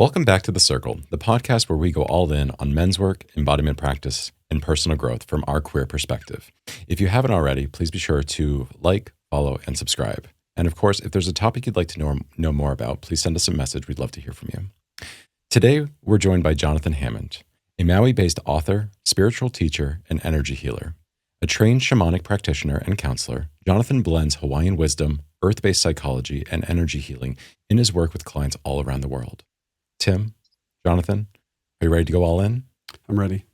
Welcome back to The Circle, the podcast where we go all in on men's work, embodiment practice, and personal growth from our queer perspective. If you haven't already, please be sure to like, follow, and subscribe. And of course, if there's a topic you'd like to know more about, please send us a message. We'd love to hear from you. Today, we're joined by Jonathan Hammond, a Maui-based author, spiritual teacher, and energy healer. A trained shamanic practitioner and counselor, Jonathan blends Hawaiian wisdom, earth-based psychology, and energy healing in his work with clients all around the world. Tim, Jonathan, are you ready to go all in? I'm ready.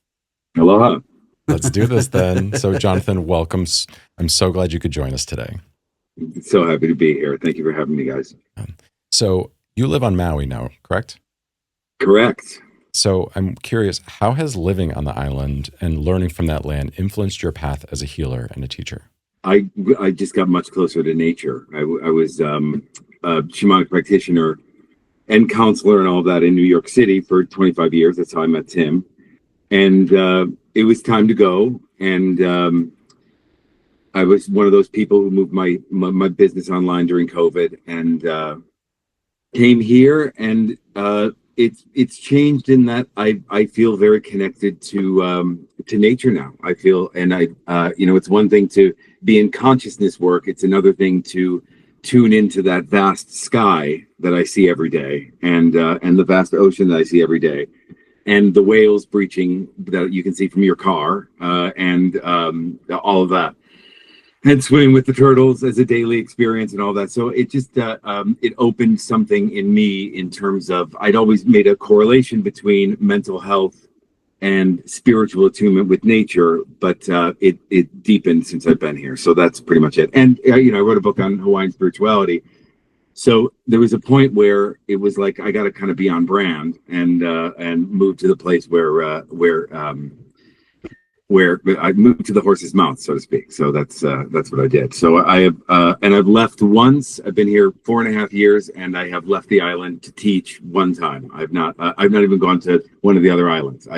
Aloha. Let's do this then. So Jonathan, welcome. I'm so glad you could join us today. So happy to be here. Thank you for having me, guys. So you live on Maui now, correct? Correct. So I'm curious, how has living on the island and learning from that land influenced your path as a healer and a teacher? I just got much closer to nature. I was a shamanic practitioner and counselor and all of that in New York City for 25 years. That's how I met Tim. And it was time to go. And I was one of those people who moved my business online during COVID and came here. And it's changed in that I feel very connected to nature now. I feel, and it's one thing to be in consciousness work. It's another thing to tune into that vast sky that I see every day, and the vast ocean that I see every day, and the whales breaching that you can see from your car, and all of that, and swimming with the turtles as a daily experience and all that. So it just it opened something in me in terms of I'd always made a correlation between mental health and spiritual attunement with nature, but it deepened since I've been here. So that's pretty much it. And I wrote a book on Hawaiian spirituality. So there was a point where it was like I got to kind of be on brand and move to the place where I moved to the horse's mouth, so to speak. So that's what I did. So I have and I've left once. I've been here 4.5 years, and I have left the island to teach one time. I've not even gone to one of the other islands.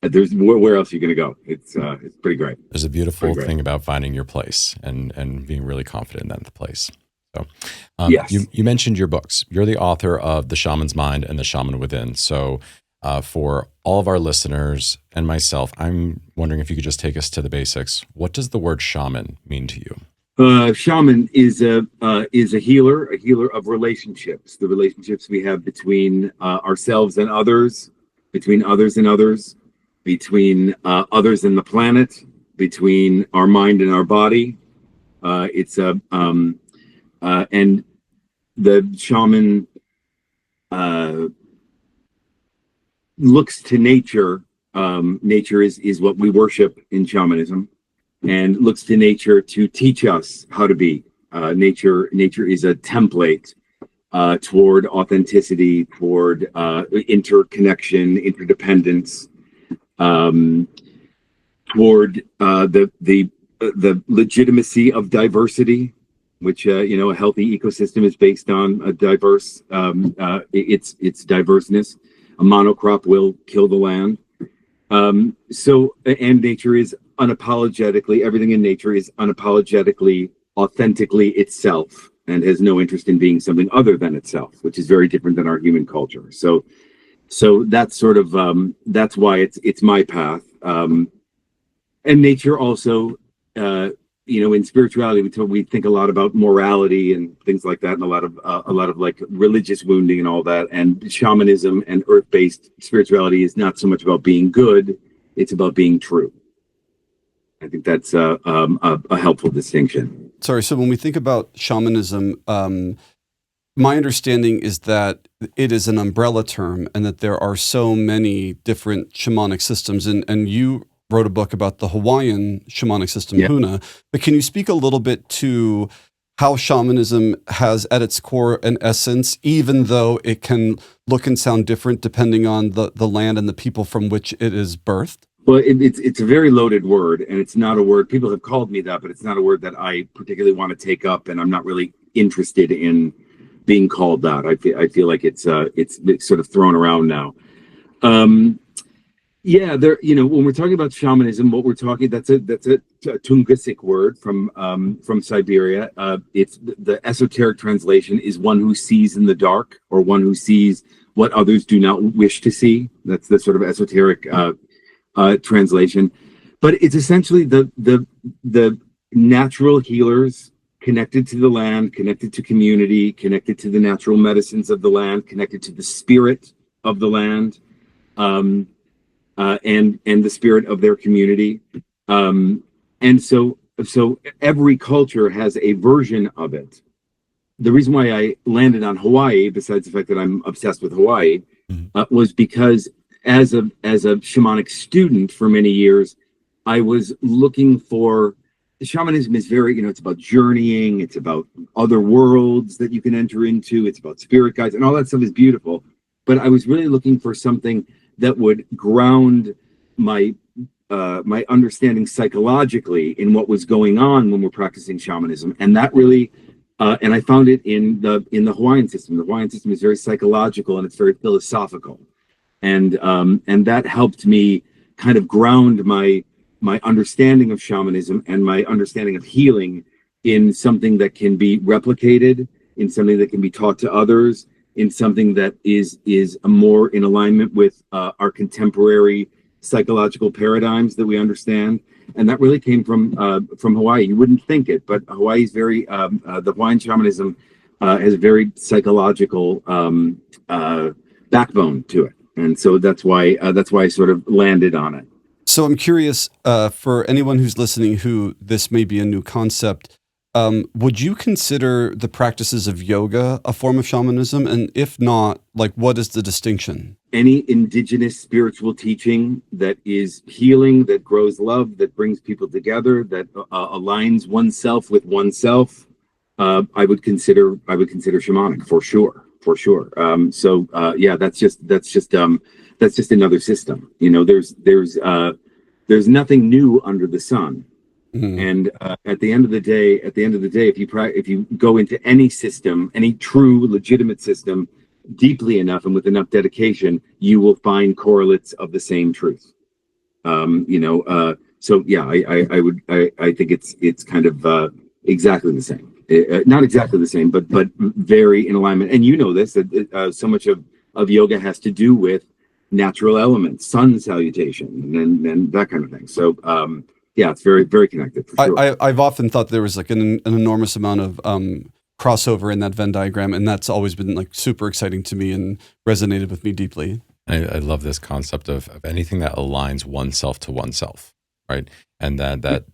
There's where else are you going to go? It's pretty great. There's a beautiful thing about finding your place and being really confident in that place. So yes. You mentioned your books. You're the author of The Shaman's Mind and The Shaman Within. So for all of our listeners and myself, I'm wondering if you could just take us to the basics. What does the word shaman mean to you? Shaman is a healer of relationships, the relationships we have between ourselves and others, between others and others, between others and the planet, between our mind and our body. And the shaman looks to nature. Nature is what we worship in shamanism, and looks to nature to teach us how to be. Nature is a template toward authenticity, toward interconnection, interdependence, toward the legitimacy of diversity, which a healthy ecosystem is based on a diverse its diverseness. A monocrop will kill the land. And nature is unapologetically, everything in nature is unapologetically, authentically itself, and has no interest in being something other than itself, which is very different than our human culture. So that's sort of that's why it's my path. And nature also, in spirituality, we think a lot about morality and things like that, and a lot of like religious wounding and all that. And shamanism and earth-based spirituality is not so much about being good; it's about being true. I think that's a helpful distinction. Sorry. So when we think about shamanism, my understanding is that it is an umbrella term, and that there are so many different shamanic systems. And you wrote a book about the Hawaiian shamanic system, Yeah. Huna. But can you speak a little bit to how shamanism has at its core an essence, even though it can look and sound different depending on the land and the people from which it is birthed? Well, it's a very loaded word, and it's not a word, people have called me that, but it's not a word that I particularly want to take up, and I'm not really interested in being called that. I feel like it's sort of thrown around now. Yeah, when we're talking about shamanism, what we're talking, that's a Tungusic word from Siberia. It's the esoteric translation is one who sees in the dark, or one who sees what others do not wish to see. That's the sort of esoteric translation, but it's essentially the natural healers connected to the land, connected to community, connected to the natural medicines of the land, connected to the spirit of the land, and the spirit of their community. And so every culture has a version of it. The reason why I landed on Hawaii, besides the fact that I'm obsessed with Hawaii, was because as a shamanic student for many years, I was looking for, shamanism is very, it's about journeying, it's about other worlds that you can enter into, it's about spirit guides, and all that stuff is beautiful. But I was really looking for something that would ground my understanding psychologically in what was going on when we're practicing shamanism, and that really, and I found it in the Hawaiian system. The Hawaiian system is very psychological and it's very philosophical, and that helped me kind of ground my understanding of shamanism and my understanding of healing in something that can be replicated, in something that can be taught to others, in something that is more in alignment with our contemporary psychological paradigms that we understand. And that really came from Hawaii. You wouldn't think it, but Hawaii's very the Hawaiian shamanism has a very psychological backbone to it, and so that's why I sort of landed on it. So I'm curious, for anyone who's listening who this may be a new concept, would you consider the practices of yoga a form of shamanism? And if not, like, what is the distinction? Any indigenous spiritual teaching that is healing, that grows love, that brings people together, that aligns oneself with oneself, I would consider shamanic for sure. Yeah, that's just another system. There's nothing new under the sun. Mm-hmm. And at the end of the day, if you go into any system, any true legitimate system, deeply enough and with enough dedication, you will find correlates of the same truth. So yeah, I think it's kind of exactly the same. Not exactly the same, but very in alignment. And this, that so much of yoga has to do with natural elements, sun salutation, and that kind of thing. So yeah, it's very, very connected for sure. I've often thought there was like an enormous amount of crossover in that Venn diagram, and that's always been like super exciting to me and resonated with me deeply. I love this concept of anything that aligns oneself to oneself, right? And that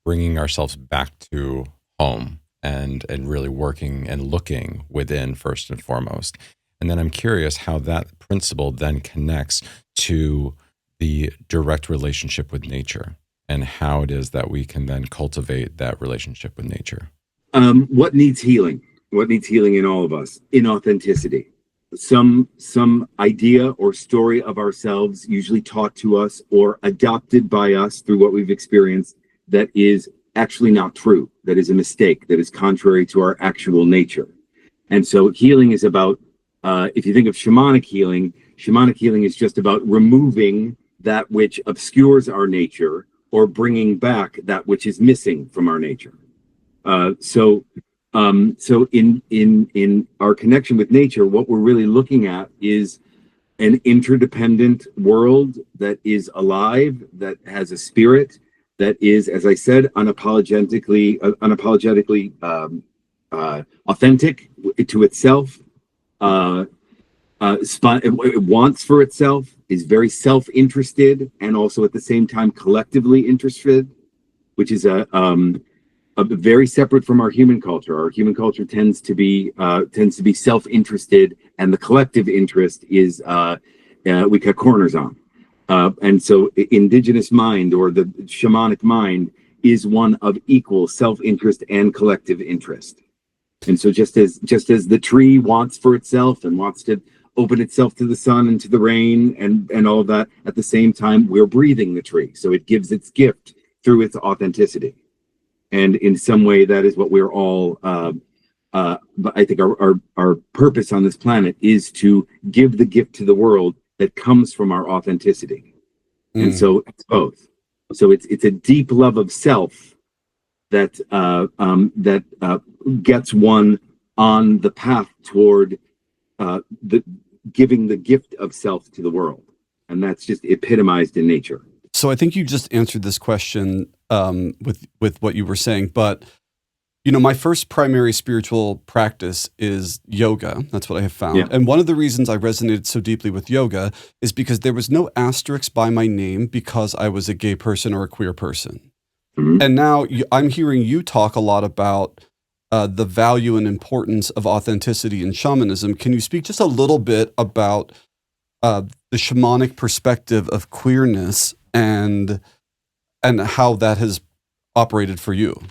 bringing ourselves back to home and really working and looking within first and foremost. And then I'm curious how that principle then connects to the direct relationship with nature and how it is that we can then cultivate that relationship with nature. What needs healing? What needs healing in all of us? Inauthenticity. Some idea or story of ourselves, usually taught to us or adopted by us through what we've experienced, that is actually not true, that is a mistake, that is contrary to our actual nature. And so healing is about, if you think of shamanic healing is just about removing that which obscures our nature or bringing back that which is missing from our nature. So in our connection with nature, what we're really looking at is an interdependent world that is alive, that has a spirit, that is, as I said, unapologetically authentic to itself. It wants for itself, is very self-interested, and also at the same time collectively interested, which is a very separate from our human culture. Our human culture tends to be self-interested, and the collective interest is we cut corners on. And so indigenous mind, or the shamanic mind, is one of equal self-interest and collective interest. And so just as the tree wants for itself and wants to open itself to the sun and to the rain and all of that, at the same time, we're breathing the tree. So it gives its gift through its authenticity. And in some way, that is what we're all, but I think our purpose on this planet is to give the gift to the world that comes from our authenticity. And so it's both. So it's a deep love of self that gets one on the path toward the giving the gift of self to the world. And that's just epitomized in nature. So I think you just answered this question with what you were saying, but you know, my first primary spiritual practice is yoga. That's what I have found. Yeah. And one of the reasons I resonated so deeply with yoga is because there was no asterisk by my name because I was a gay person or a queer person. Mhm. And now I'm hearing you talk a lot about the value and importance of authenticity in shamanism. Can you speak just a little bit about the shamanic perspective of queerness and how that has operated for you?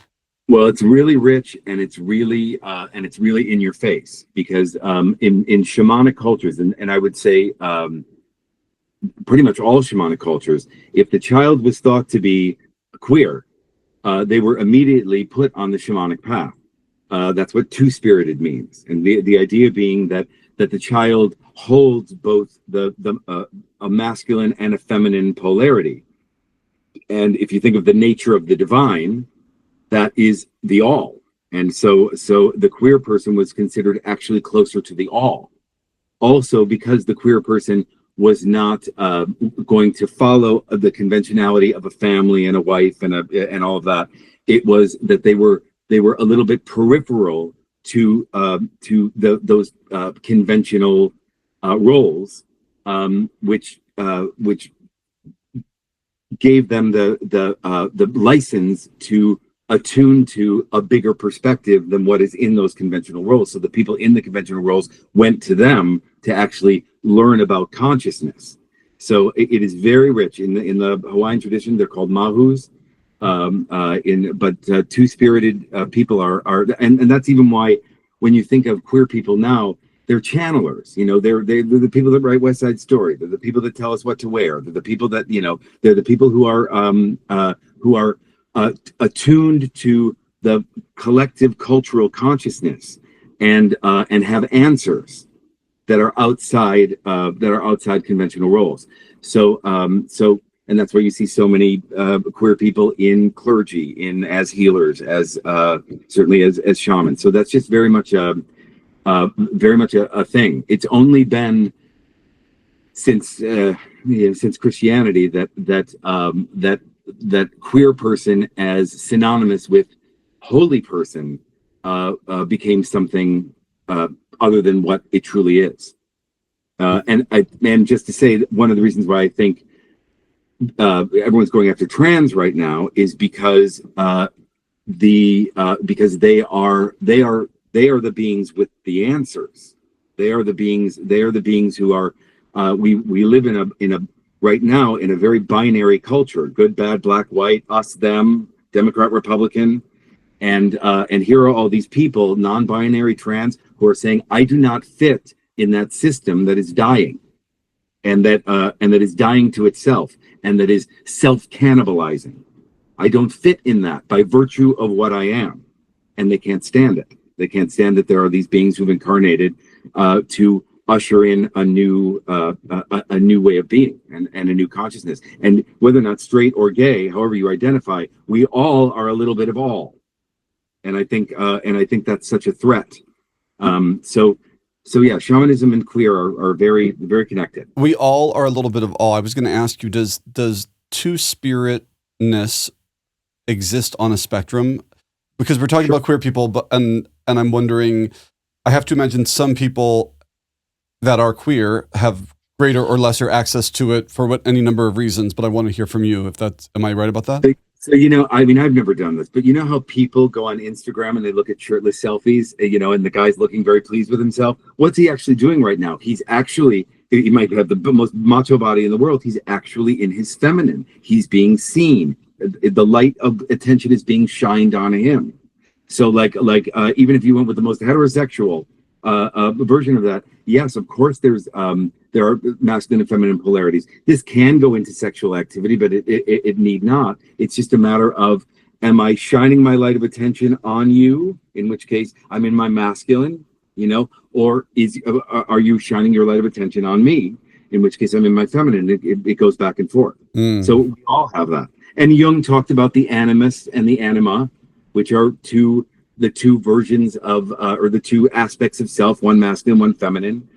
Well, it's really rich, and it's really in your face, because in shamanic cultures, and I would say pretty much all shamanic cultures, if the child was thought to be queer, they were immediately put on the shamanic path. That's what two-spirited means, and the idea being that the child holds both a masculine and a feminine polarity. And if you think of the nature of the divine, that is the all. And so the queer person was considered actually closer to the all. Also, because the queer person was not going to follow the conventionality of a family and a wife and all of that, it was that they were a little bit peripheral to those conventional roles, which gave them the license to attune to a bigger perspective than what is in those conventional roles. So the people in the conventional roles went to them to actually learn about consciousness. So it is very rich in the Hawaiian tradition. They're called mahus, but two-spirited people are, and that's even why when you think of queer people now, they're channelers. You know, they're the people that write West Side Story. They're the people that tell us what to wear. They're the people that, you know, they're the people who are attuned to the collective cultural consciousness and have answers that are outside conventional roles. So and that's why you see so many queer people in clergy, as healers, as certainly as shamans. So that's just very much a thing. It's only been since Christianity that queer person as synonymous with holy person became something other than what it truly is. And just to say that one of the reasons why I think everyone's going after trans right now is because because they are the beings with the answers. They are the beings who are we live in a right now in a very binary culture: good, bad, black, white, us, them, Democrat, Republican, and here are all these people, non-binary, trans, who are saying, I do not fit in that system that is dying, and that is dying to itself, and that is self-cannibalizing. I don't fit in that by virtue of what I am, and they can't stand it. They can't stand that there are these beings who've incarnated to usher in a new way of being and a new consciousness. And whether or not straight or gay, however you identify, we all are a little bit of all. And I think that's such a threat. So yeah, shamanism and queer are very, very connected. We all are a little bit of all. I was going to ask you, does two-spiritness exist on a spectrum? Because we're talking about queer people, but and I'm wondering, I have to imagine some people that are queer have greater or lesser access to it for any number of reasons, but I want to hear from you am I right about that? So, you know, I mean, I've never done this, but you know how people go on Instagram and they look at shirtless selfies, you know, and the guy's looking very pleased with himself. What's he actually doing right now? He might have the most macho body in the world. He's actually in his feminine. He's being seen. The light of attention is being shined on him. So like even if you went with the most heterosexual version of that, yes, of course there are masculine and feminine polarities. This can go into sexual activity, but it need not. It's just a matter of, am I shining my light of attention on you? In which case I'm in my masculine, you know, or are you shining your light of attention on me? In which case I'm in my feminine. It goes back and forth. So we all have that. And Jung talked about the animus and the anima, which are the two versions of, or the two aspects of self, one masculine, one feminine.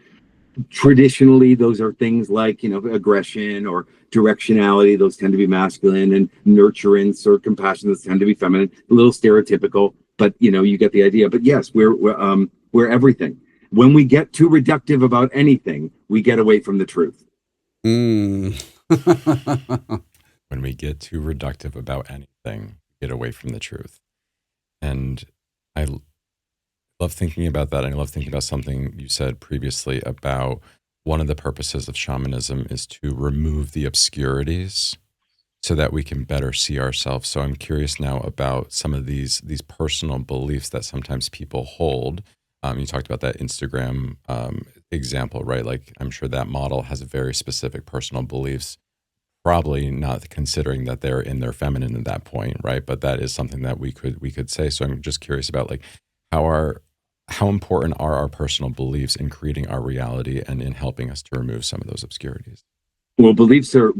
Traditionally, those are things like, aggression or directionality. Those tend to be masculine, and nurturance or compassion, those tend to be feminine. A little stereotypical, but you get the idea. But yes, we're everything. When we get too reductive about anything, we get away from the truth. When we get too reductive about anything, we get away from the truth. And I love thinking about that. And I love thinking about something you said previously about one of the purposes of shamanism is to remove the obscurities so that we can better see ourselves. So I'm curious now about some of these personal beliefs that sometimes people hold. You talked about that Instagram example, right? Like, I'm sure that model has very specific personal beliefs, probably not considering that they're in their feminine at that point, right? But that is something that we could say. So I'm just curious about like how important are our personal beliefs in creating our reality and in helping us to remove some of those obscurities? Well, beliefs are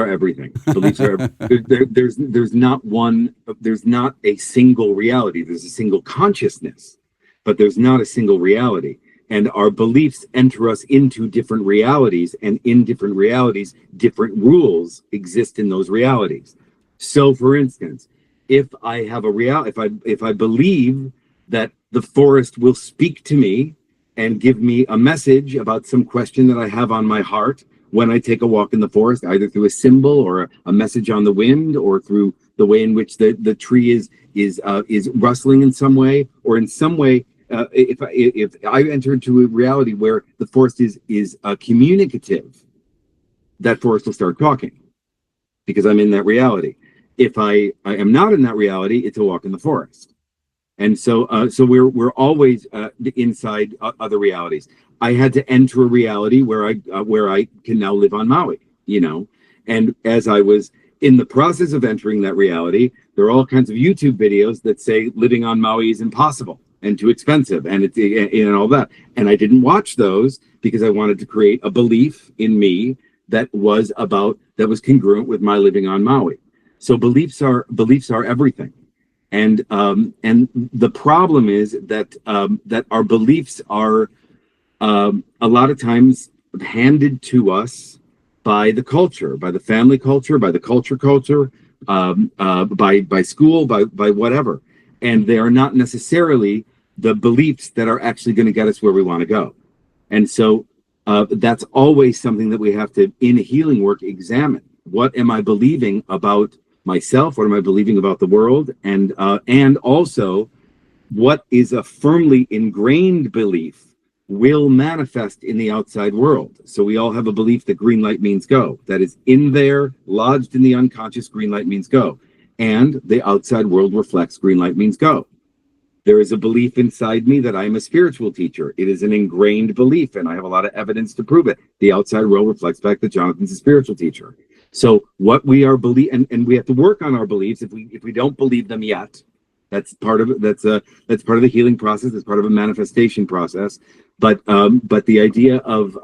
everything. Beliefs are there's not a single reality. There's a single consciousness, but there's not a single reality. And our beliefs enter us into different realities, and in different realities, different rules exist in those realities. So, for instance, if I have if I believe that the forest will speak to me and give me a message about some question that I have on my heart when I take a walk in the forest, either through a symbol or a message on the wind, or through the way in which the tree is rustling in some way, or in some way. If I enter into a reality where the forest is communicative, that forest will start talking because I'm in that reality. If I am not in that reality, it's a walk in the forest. And so we're always inside other realities. I had to enter a reality where I can now live on Maui, and as I was in the process of entering that reality, there are all kinds of YouTube videos that say living on Maui is impossible and too expensive, and and all that. And I didn't watch those because I wanted to create a belief in me that was congruent with my living on Maui. So beliefs are everything. And the problem is that our beliefs are a lot of times handed to us by the culture, by the family culture, by the culture, by school, by whatever. And they are not necessarily the beliefs that are actually going to get us where we want to go. And so that's always something that we have to, in healing work, examine. What am I believing about myself? What am I believing about the world? And also, what is a firmly ingrained belief will manifest in the outside world. So we all have a belief that green light means go. That is in there, lodged in the unconscious, green light means go. And the outside world reflects green light means go. There is a belief inside me that I am a spiritual teacher. It is an ingrained belief, and I have a lot of evidence to prove it. The outside world reflects back that Jonathan's a spiritual teacher. So what we are and we have to work on our beliefs. If we don't believe them yet, that's part of it. That's part of the healing process. That's part of a manifestation process. But the idea of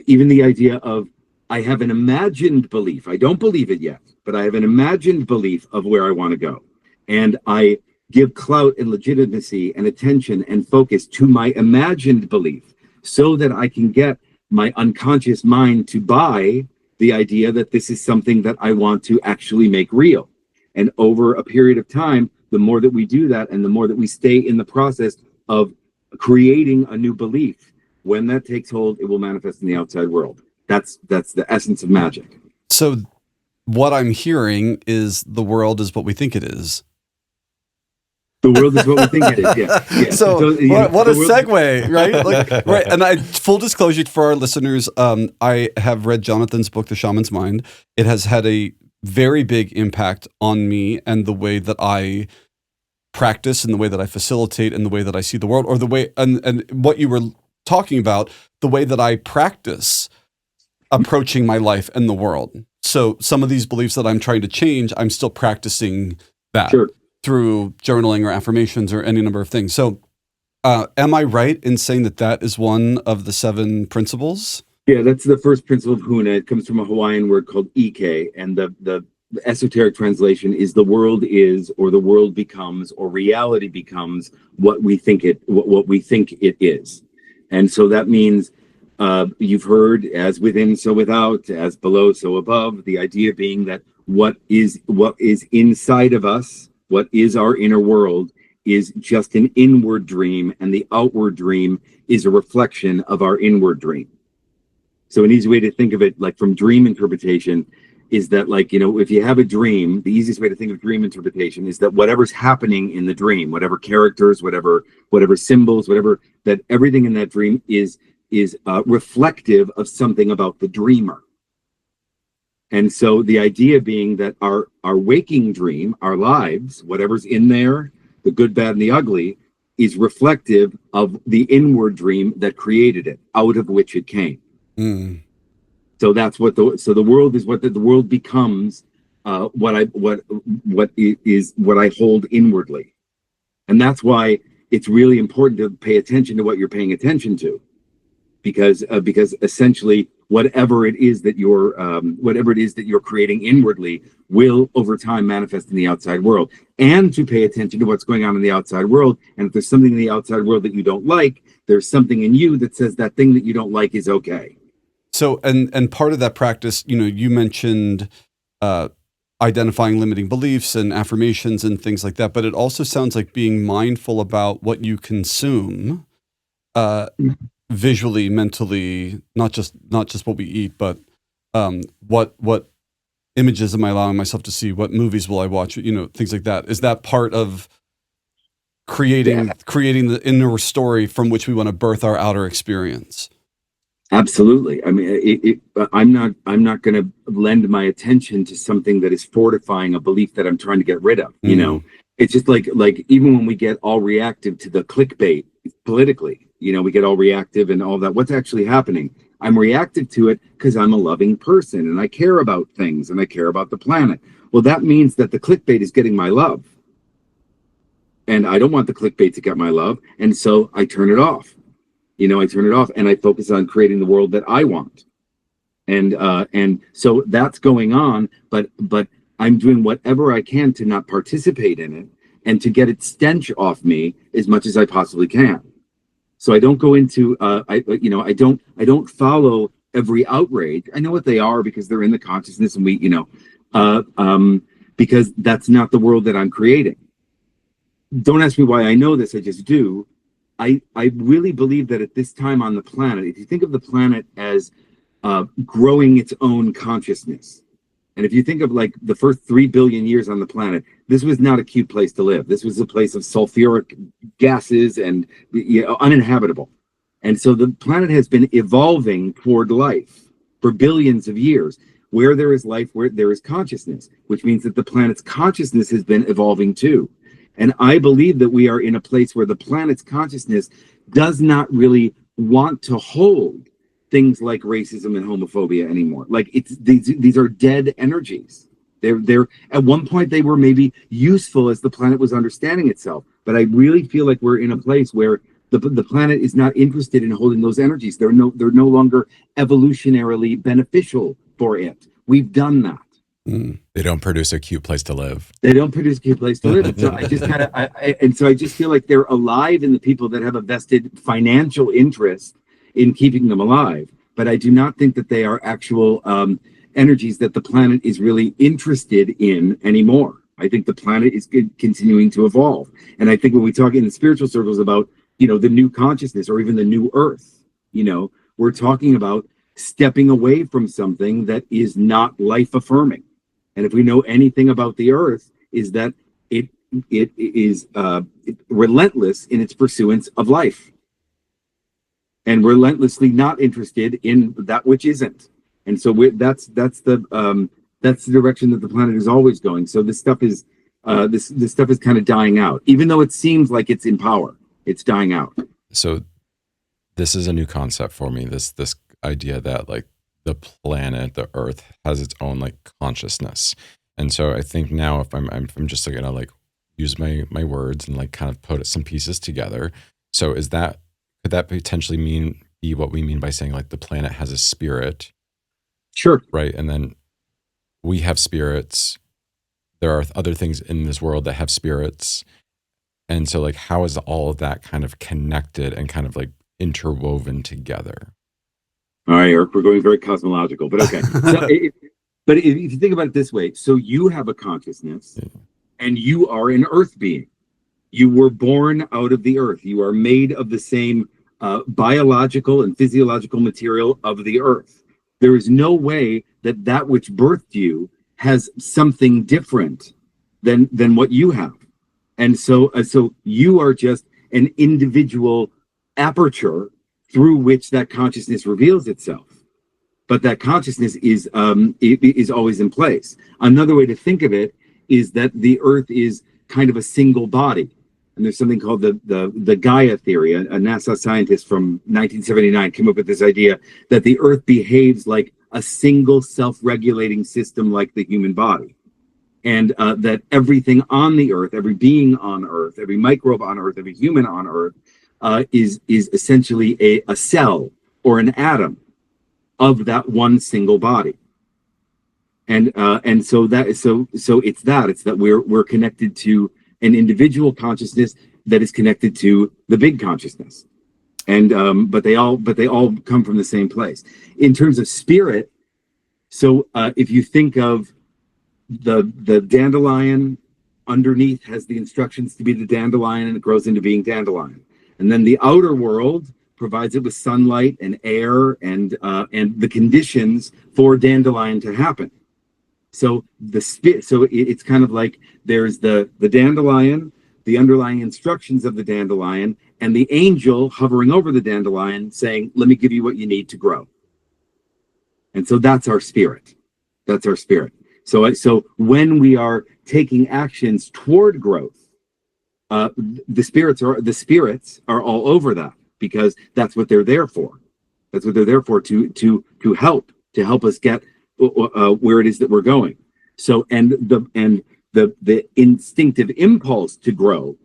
even the idea of I have an imagined belief. I don't believe it yet, but I have an imagined belief of where I want to go, and I give clout and legitimacy and attention and focus to my imagined belief so that I can get my unconscious mind to buy the idea that this is something that I want to actually make real. And over a period of time, the more that we do that and the more that we stay in the process of creating a new belief, when that takes hold, it will manifest in the outside world. That's the essence of magic. So what I'm hearing is the world is what we think it is. The world is what we think it is. Yeah. So what a segue, right? Right. And full disclosure for our listeners, I have read Jonathan's book, The Shaman's Mind. It has had a very big impact on me and the way that I practice and the way that I facilitate and the way that I see the world, or the way and what you were talking about, the way that I practice approaching my life and the world. So some of these beliefs that I'm trying to change, I'm still practicing that. Sure. Through journaling or affirmations or any number of things. So am I right in saying that is one of the 7 principles? Yeah, that's the first principle of Huna. It comes from a Hawaiian word called Ike, and the esoteric translation is the world is, or the world becomes, or reality becomes what we think it is. And so that means you've heard, as within, so without, as below, so above. The idea being that what is inside of us, what is our inner world, is just an inward dream, and the outward dream is a reflection of our inward dream. So an easy way to think of it, like from dream interpretation, is that, like, you know, if you have a dream, the easiest way to think of dream interpretation is that whatever's happening in the dream, whatever characters, whatever symbols, whatever, that everything in that dream is reflective of something about the dreamer. And so the idea being that our waking dream, our lives, whatever's in there, the good, bad, and the ugly, is reflective of the inward dream that created it, out of which it came. Mm. So that's what the world is. What the world becomes, what I hold inwardly, and that's why it's really important to pay attention to what you're paying attention to, because essentially whatever it is that you're creating inwardly will over time manifest in the outside world, and to pay attention to what's going on in the outside world. And if there's something in the outside world that you don't like, there's something in you that says that thing that you don't like is okay. So, and part of that practice, you know, you mentioned identifying limiting beliefs and affirmations and things like that, but it also sounds like being mindful about what you consume, visually, mentally, not just what we eat, but what images am I allowing myself to see? What movies will I watch? You know, things like that. Is that part of creating the inner story from which we want to birth our outer experience? Absolutely. I mean, I'm not going to lend my attention to something that is fortifying a belief that I'm trying to get rid of. You know, it's just like even when we get all reactive to the clickbait politically, you know, we get all reactive and all that. What's actually happening? I'm reactive to it because I'm a loving person and I care about things and I care about the planet. Well, that means that the clickbait is getting my love, and I don't want the clickbait to get my love, and so I turn it off. You know, I turn it off and I focus on creating the world that I want. And so that's going on, but I'm doing whatever I can to not participate in it and to get its stench off me as much as I possibly can. So I don't go into, I don't follow every outrage. I know what they are because they're in the consciousness, and we, you know, because that's not the world that I'm creating. Don't ask me why I know this, I just do. I really believe that at this time on the planet, if you think of the planet as growing its own consciousness, and if you think of like the first 3 billion years on the planet, this was not a cute place to live. This was a place of sulfuric gases and, you know, uninhabitable. And so the planet has been evolving toward life for billions of years. Where there is life, where there is consciousness, which means that the planet's consciousness has been evolving too. And I believe that we are in a place where the planet's consciousness does not really want to hold things like racism and homophobia anymore. Like these are dead energies. They're at one point they were maybe useful as the planet was understanding itself. But I really feel like we're in a place where the planet is not interested in holding those energies. They're no longer evolutionarily beneficial for it. We've done that. They don't produce a cute place to live. They don't produce a cute place to live. And so I just feel like they're alive in the people that have a vested financial interest in keeping them alive. But I do not think that they are actual energies that the planet is really interested in anymore. I think the planet is continuing to evolve. And I think when we talk in the spiritual circles about, you know, the new consciousness or even the new earth, you know, we're talking about stepping away from something that is not life affirming. And if we know anything about the earth, is that it is relentless in its pursuance of life, and relentlessly not interested in that which isn't. And so that's the direction that the planet is always going. So this stuff is kind of dying out, even though it seems like it's in power. It's dying out. So this is a new concept for me. This idea that like the planet, the earth, has its own like consciousness. And so I think now if I'm just gonna like use my words and like kind of put some pieces together. So could that potentially be what we mean by saying like the planet has a spirit? Sure. Right. And then we have spirits. There are other things in this world that have spirits. And so like how is all of that kind of connected and kind of like interwoven together. All right, Eric, we're going very cosmological, but okay. But if you think about it this way, so you have a consciousness, and you are an earth being. You were born out of the earth. You are made of the same biological and physiological material of the earth. There is no way that that which birthed you has something different than what you have. And so you are just an individual aperture through which that consciousness reveals itself. But that consciousness is always in place. Another way to think of it is that the earth is kind of a single body. And there's something called the Gaia theory. A NASA scientist from 1979 came up with this idea that the earth behaves like a single self-regulating system like the human body. And that everything on the earth, every being on earth, every microbe on earth, every human on earth is essentially a cell or an atom of that one single body. And so it's that we're connected to an individual consciousness that is connected to the big consciousness. And but they all come from the same place. In terms of spirit, so if you think of the dandelion, underneath has the instructions to be the dandelion, and it grows into being dandelion. And then the outer world provides it with sunlight and air and the conditions for dandelion to happen. So it's kind of like there's the dandelion, the underlying instructions of the dandelion, and the angel hovering over the dandelion saying, let me give you what you need to grow. And so that's our spirit. That's our spirit. So when we are taking actions toward growth, the spirits are all over that, because that's what they're there for. That's what they're there for, to help us get where it is that we're going. So and the instinctive impulse to grow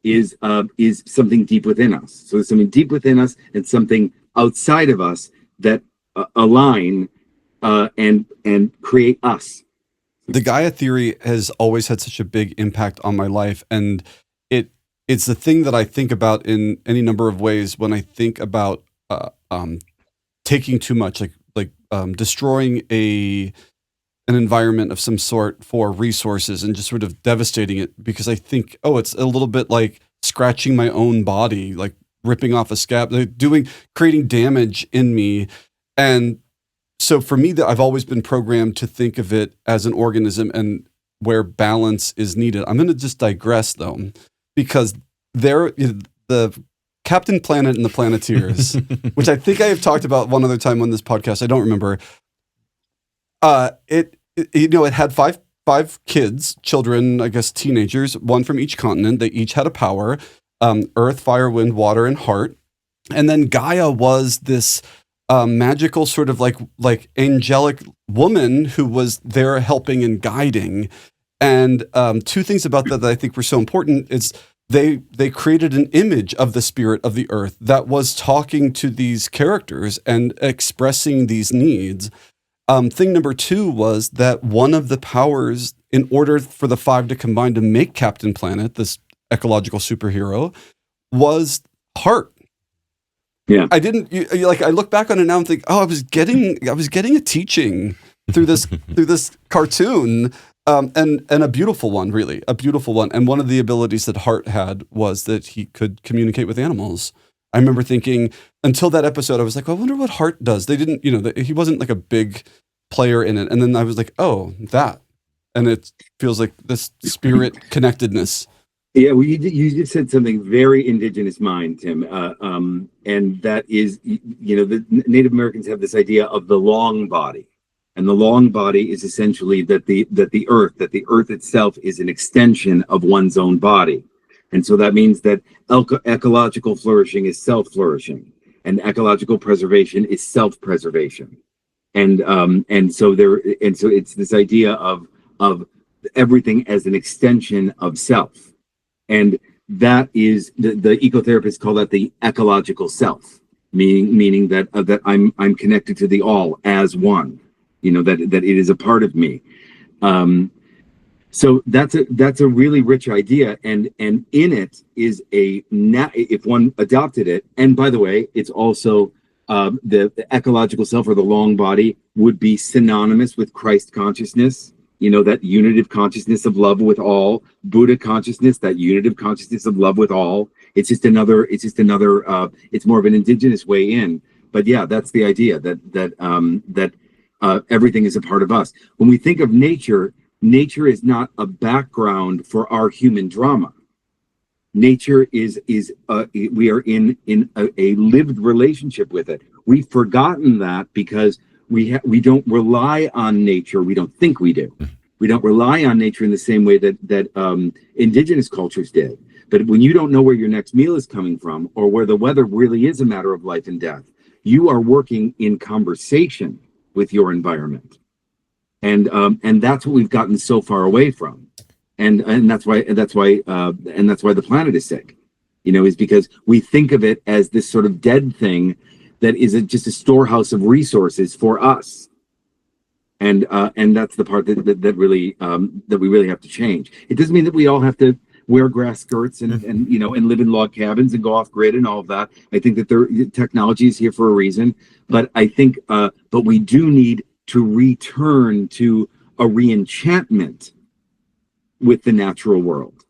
is something deep within us. So there's something deep within us and something outside of us that align and create us. The Gaia theory has always had such a big impact on my life, and it's the thing that I think about in any number of ways when I think about taking too much, like destroying an environment of some sort for resources and just sort of devastating it, because I think, it's a little bit like scratching my own body, like ripping off a scab, creating damage in me. And so for me, that I've always been programmed to think of it as an organism and where balance is needed. I'm going to just digress though, because the Captain Planet and the Planeteers, which I think I have talked about one other time on this podcast, I don't remember. It had five children, I guess teenagers, one from each continent. They each had a power: earth, fire, wind, water, and heart. And then Gaia was this magical sort of like angelic woman who was there helping and guiding. And two things about that I think were so important is they created an image of the spirit of the earth that was talking to these characters and expressing these needs. Thing number two was that one of the powers, in order for the five to combine to make Captain Planet, this ecological superhero, was heart. Yeah, I didn't I look back on it now and think, I was getting a teaching through this cartoon, and a beautiful one, really a beautiful one. And one of the abilities that Hart had was that he could communicate with animals. I remember thinking until that episode, I was like, I wonder what Hart does. They didn't, he wasn't like a big player in it. And then I was like, that, and it feels like this spirit connectedness. Yeah, well, you just said something very indigenous mind, Tim, and that is, the Native Americans have this idea of the long body, and the long body is essentially that the earth itself is an extension of one's own body, and so that means that ecological flourishing is self-flourishing, and ecological preservation is self-preservation, and so it's this idea of everything as an extension of self. And that is the ecotherapists call that the ecological self, meaning that I'm connected to the all as one, that it is a part of me. So that's a really rich idea, and in it is if one adopted it. And by the way, it's also the ecological self, or the long body, would be synonymous with Christ consciousness. You know, that unitive consciousness of love with all. Buddha consciousness, that unitive consciousness of love with all. It's just another. It's more of an indigenous way in. But yeah, that's the idea that everything is a part of us. When we think of nature, nature is not a background for our human drama. Nature is we are in a lived relationship with it. We've forgotten that because we don't rely on nature. We don't think we do. We don't rely on nature in the same way that indigenous cultures did. But when you don't know where your next meal is coming from, or where the weather really is a matter of life and death, you are working in conversation with your environment. And that's what we've gotten so far away from, and that's why the planet is sick, you know, is because we think of it as this sort of dead thing that is just a storehouse of resources for us, and that's the part that really that we really have to change. It doesn't mean that we all have to wear grass skirts and you know, and live in log cabins and go off grid and all of that. I think that technology is here for a reason, but I think but we do need to return to a re-enchantment with the natural world,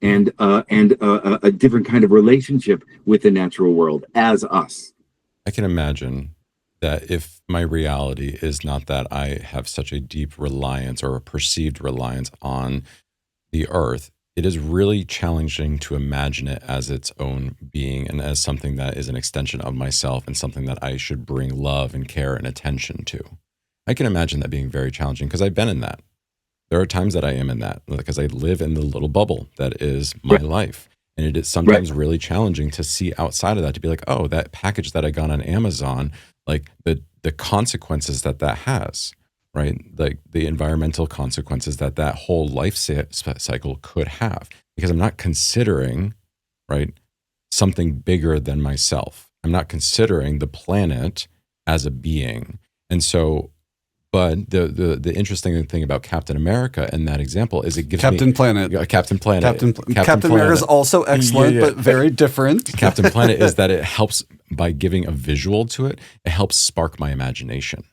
and a different kind of relationship with the natural world as us. I can imagine that if my reality is not that I have such a deep reliance or a perceived reliance on the earth, it is really challenging to imagine it as its own being and as something that is an extension of myself and something that I should bring love and care and attention to. I can imagine that being very challenging because I've been in that. There are times that I am in that because I live in the little bubble that is my life. And it is sometimes really challenging to see outside of that, to be like, oh, that package that I got on Amazon, like the consequences that has, right? Like the environmental consequences that whole life cycle could have, because I'm not considering, right, something bigger than myself. I'm not considering the planet as a being. And so, but the interesting thing about Captain America in that example is it gives Captain me Planet. Captain Planet. Captain America is also excellent, but very different. Captain Planet is that it helps by giving a visual to it. It helps spark my imagination,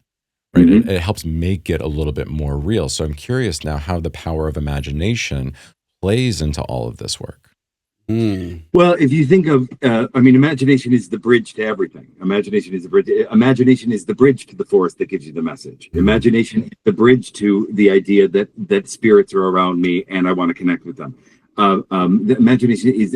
right? Mm-hmm. It helps make it a little bit more real. So I'm curious now how the power of imagination plays into all of this work. Well, if you think of, imagination is the bridge to everything. Imagination is the bridge. Imagination is the bridge to the forest that gives you the message. Imagination is the bridge to the idea that spirits are around me and I want to connect with them. The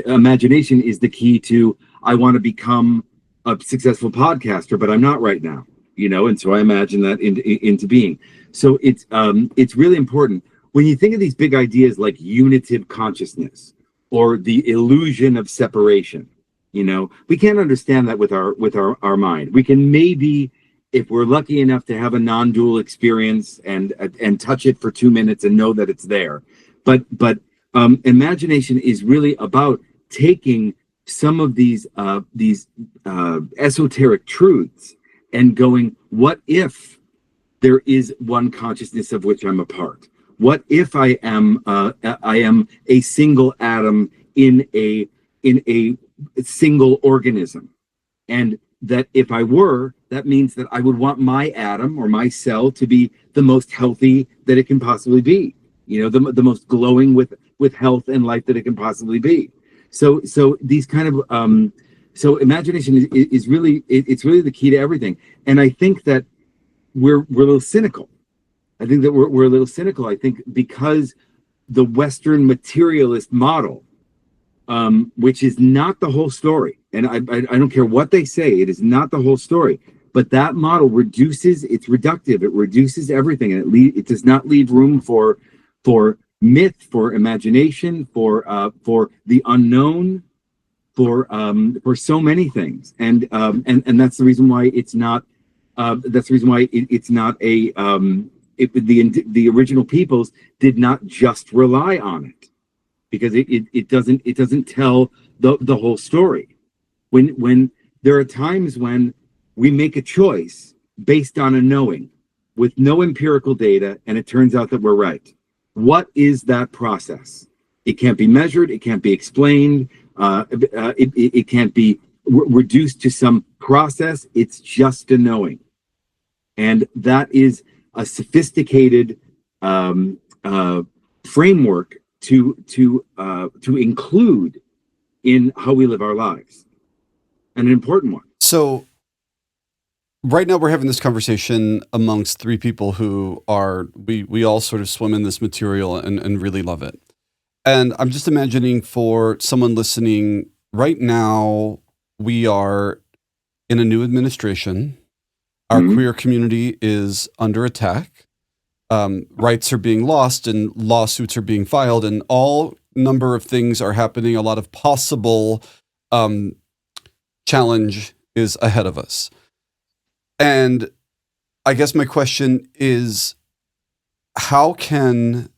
imagination is the key to, I want to become a successful podcaster, but I'm not right now, you know, and so I imagine that into being. So it's really important when you think of these big ideas like unitive consciousness, or the illusion of separation. You know, we can't understand that with our mind. We can maybe, if we're lucky enough to have a non-dual experience and touch it for 2 minutes and know that it's there. But imagination is really about taking some of these esoteric truths and going, what if there is one consciousness of which I'm a part? What if I am a single atom in a single organism, and that if I were, that means that I would want my atom or my cell to be the most healthy that it can possibly be. You know, the most glowing with health and life that it can possibly be. So these kind of so imagination is really it's really the key to everything. And I think that we're a little cynical. I think that we're a little cynical. I think because the Western materialist model, which is not the whole story, and I don't care what they say, it is not the whole story. But that model it's reductive. It reduces everything, and it does not leave room for myth, for imagination, for the unknown, for so many things. And that's the reason why it's not. That's the reason why it's not a. The original peoples did not just rely on it, because it doesn't tell the whole story. When there are times when we make a choice based on a knowing with no empirical data, and it turns out that we're right. What is that process? It can't be measured. It can't be explained. It can't be reduced to some process. It's just a knowing. And that is a sophisticated framework to include in how we live our lives, and an important one. So right now we're having this conversation amongst three people who are, we all sort of swim in this material and really love it. And I'm just imagining for someone listening right now, we are in a new administration. Our queer community is under attack. Rights are being lost and lawsuits are being filed, and all number of things are happening. A lot of possible challenge is ahead of us. And I guess my question is, how can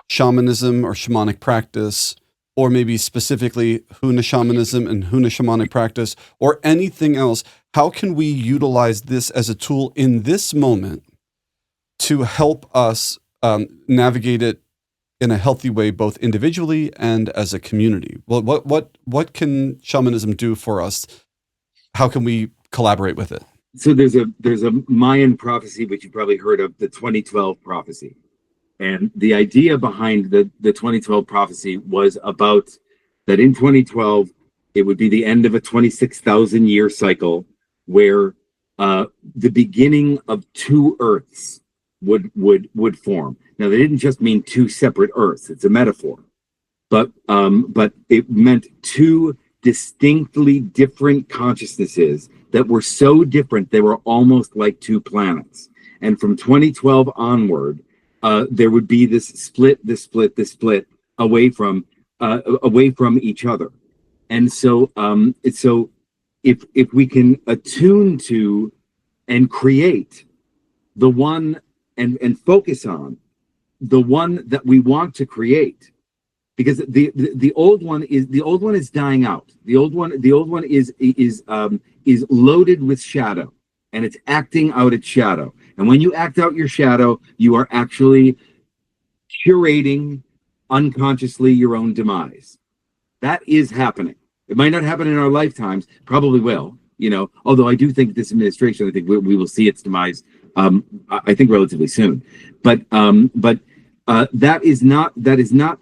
shamanism or shamanic practice, or maybe specifically Huna shamanism and Huna shamanic practice, or anything else, how can we utilize this as a tool in this moment to help us navigate it in a healthy way, both individually and as a community? Well, what can shamanism do for us? How can we collaborate with it? So there's a Mayan prophecy, which you probably heard of, the 2012 prophecy. And the idea behind the 2012 prophecy was about that in 2012, it would be the end of a 26,000 year cycle where the beginning of two earths would form. Now, they didn't just mean two separate earths. It's a metaphor. But it meant two distinctly different consciousnesses that were so different they were almost like two planets. And from 2012 onward, there would be this split away from each other. And so if we can attune to and create the one and focus on the one that we want to create, because the old one is dying out. The old one is loaded with shadow, and it's acting out its shadow. And when you act out your shadow, you are actually curating unconsciously your own demise. That is happening. It might not happen in our lifetimes, probably will, although I do think this administration, I think we will see its demise, I think relatively soon. But that is not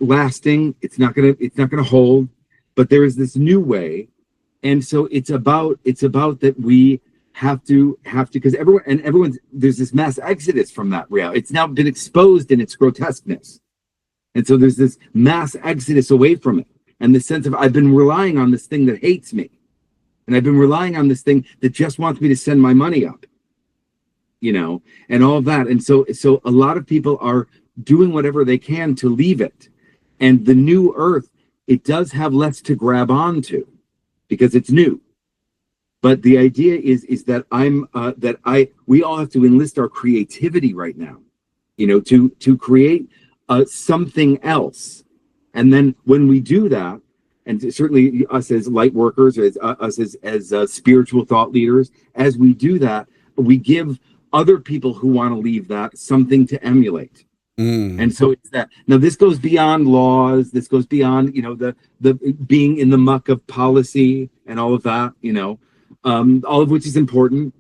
lasting. It's not gonna hold, but there is this new way. And so it's about that we have to, because everyone's, there's this mass exodus from that reality. It's now been exposed in its grotesqueness. And so there's this mass exodus away from it. And the sense of, I've been relying on this thing that hates me. And I've been relying on this thing that just wants me to send my money up, and all of that. And so a lot of people are doing whatever they can to leave it. And the new earth, it does have less to grab onto because it's new. But the idea is that we all have to enlist our creativity right now, to create something else. And then when we do that, and certainly us as light workers, us as spiritual thought leaders, as we do that, we give other people who want to leave that something to emulate. And so it's that. Now this goes beyond laws. This goes beyond, the being in the muck of policy and all of that, all of which is important.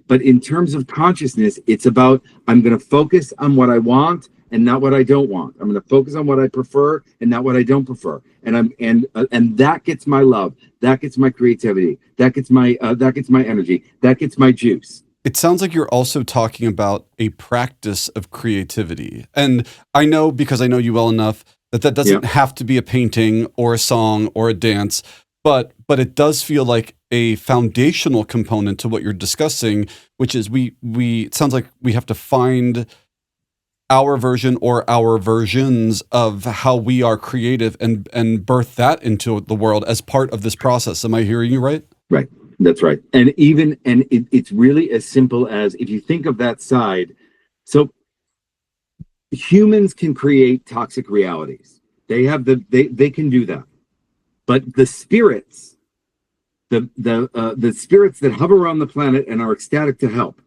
But in terms of consciousness, it's about, I'm going to focus on what I want and not what I don't want. I'm going to focus on what I prefer and not what I don't prefer. And that gets my love. That gets my creativity. That gets my energy. That gets my juice. It sounds like you're also talking about a practice of creativity. And I know, because I know you well enough, that doesn't have to be a painting or a song or a dance, but it does feel like a foundational component to what you're discussing, which is it sounds like we have to find our version or our versions of how we are creative and birth that into the world as part of this process. Am I hearing you right? Right. That's right. And it's really as simple as, if you think of that side, so humans can create toxic realities. They can do that. But the spirits, the spirits that hover around the planet and are ecstatic to help,